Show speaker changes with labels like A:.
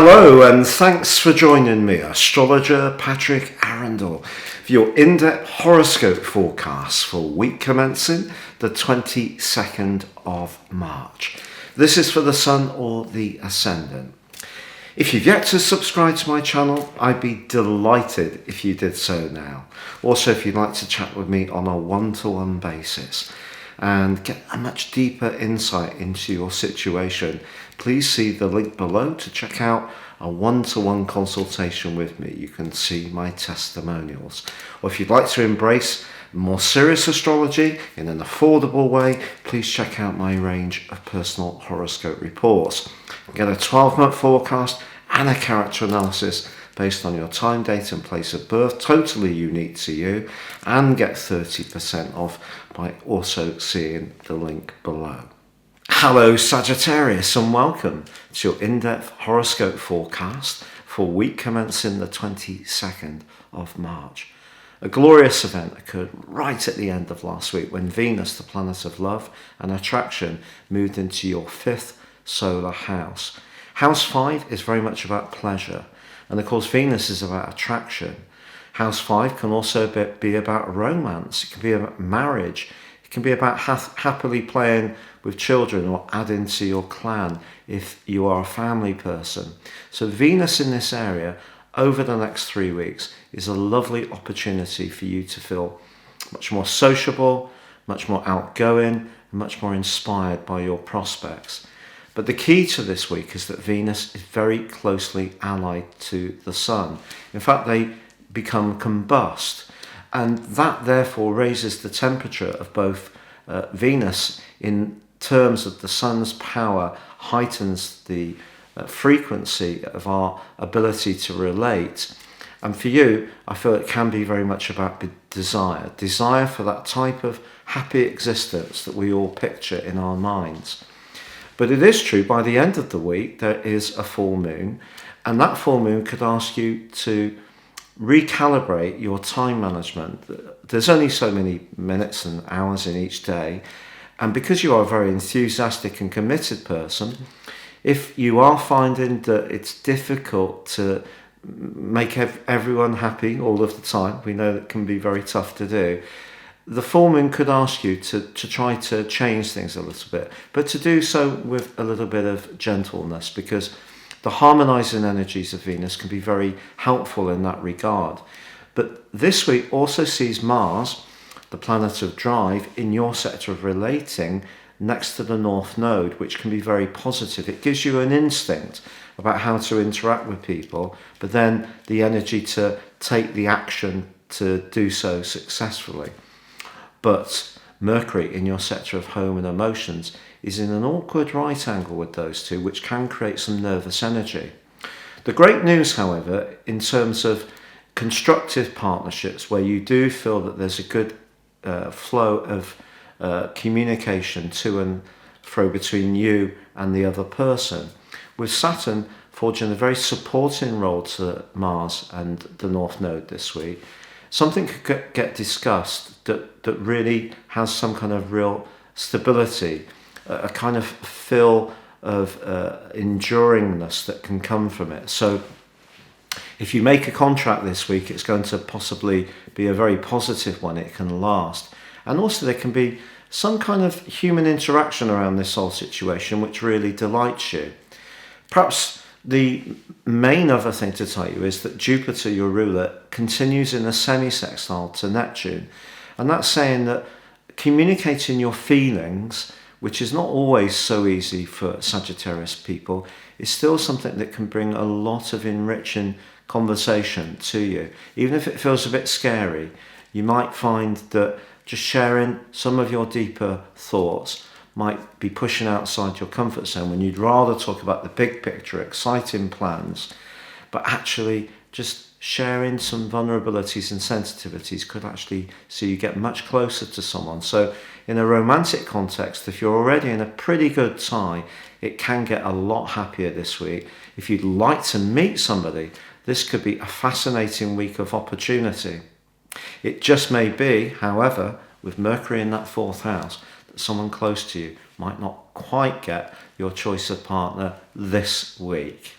A: Hello and thanks for joining me, astrologer Patrick Arundell, for your in-depth horoscope forecast for week commencing the 22nd of March. This is for the Sun or the Ascendant. If you've yet to subscribe to my channel, I'd be delighted if you did so now. Also, if you'd like to chat with me on a one-to-one basis and get a much deeper insight into your situation, please see the link below to check out a one-to-one consultation with me. You can see my testimonials. Or if you'd like to embrace more serious astrology in an affordable way, please check out my range of personal horoscope reports. Get a 12-month forecast and a character analysis based on your time, date and place of birth, totally unique to you, and get 30% off by also seeing the link below. Hello Sagittarius and welcome to your in-depth horoscope forecast for week commencing the 22nd of March. A glorious event occurred right at the end of last week when Venus, the planet of love and attraction, moved into your 5th solar house. House 5 is very much about pleasure, and of course Venus is about attraction. House 5 can also be about romance, it can be about marriage, it can be about happily playing with children or adding to your clan if you are a family person. So Venus in this area over the next 3 weeks is a lovely opportunity for you to feel much more sociable, much more outgoing, and much more inspired by your prospects. But the key to this week is that Venus is very closely allied to the Sun. In fact, they become combust, and that therefore raises the temperature of both Venus in terms of the Sun's power, heightens the frequency of our ability to relate. And for you, I feel it can be very much about desire for that type of happy existence that we all picture in our minds. But it is true, by the end of the week, there is a full moon, and that full moon could ask you to recalibrate your time management. There's only so many minutes and hours in each day, and because you are a very enthusiastic and committed person, if you are finding that it's difficult to make everyone happy all of the time, we know that can be very tough to do, the full moon could ask you to try to change things a little bit, but to do so with a little bit of gentleness, because the harmonizing energies of Venus can be very helpful in that regard. But this week also sees Mars, the planet of drive, in your sector of relating next to the North Node, which can be very positive. It gives you an instinct about how to interact with people, but then the energy to take the action to do so successfully. But Mercury in your sector of home and emotions is in an awkward right angle with those two, which can create some nervous energy. The great news, however, in terms of constructive partnerships where you do feel that there's a good flow of communication to and fro between you and the other person, with Saturn forging a very supporting role to Mars and the North Node this week, something could get discussed that really has some kind of real stability, a kind of feel of enduringness that can come from it. So if you make a contract this week, it's going to possibly be a very positive one. It can last. And also there can be some kind of human interaction around this whole situation which really delights you. Perhaps the main other thing to tell you is that Jupiter, your ruler, continues in a semi-sextile to Neptune. And that's saying that communicating your feelings, which is not always so easy for Sagittarius people, is still something that can bring a lot of enriching conversation to you. Even if it feels a bit scary, you might find that just sharing some of your deeper thoughts might be pushing outside your comfort zone when you'd rather talk about the big picture, exciting plans, but actually just sharing some vulnerabilities and sensitivities could actually see you get much closer to someone. So in a romantic context, if you're already in a pretty good tie, it can get a lot happier this week. If you'd like to meet somebody, this could be a fascinating week of opportunity. It just may be, however, with Mercury in that 4th house, that someone close to you might not quite get your choice of partner this week.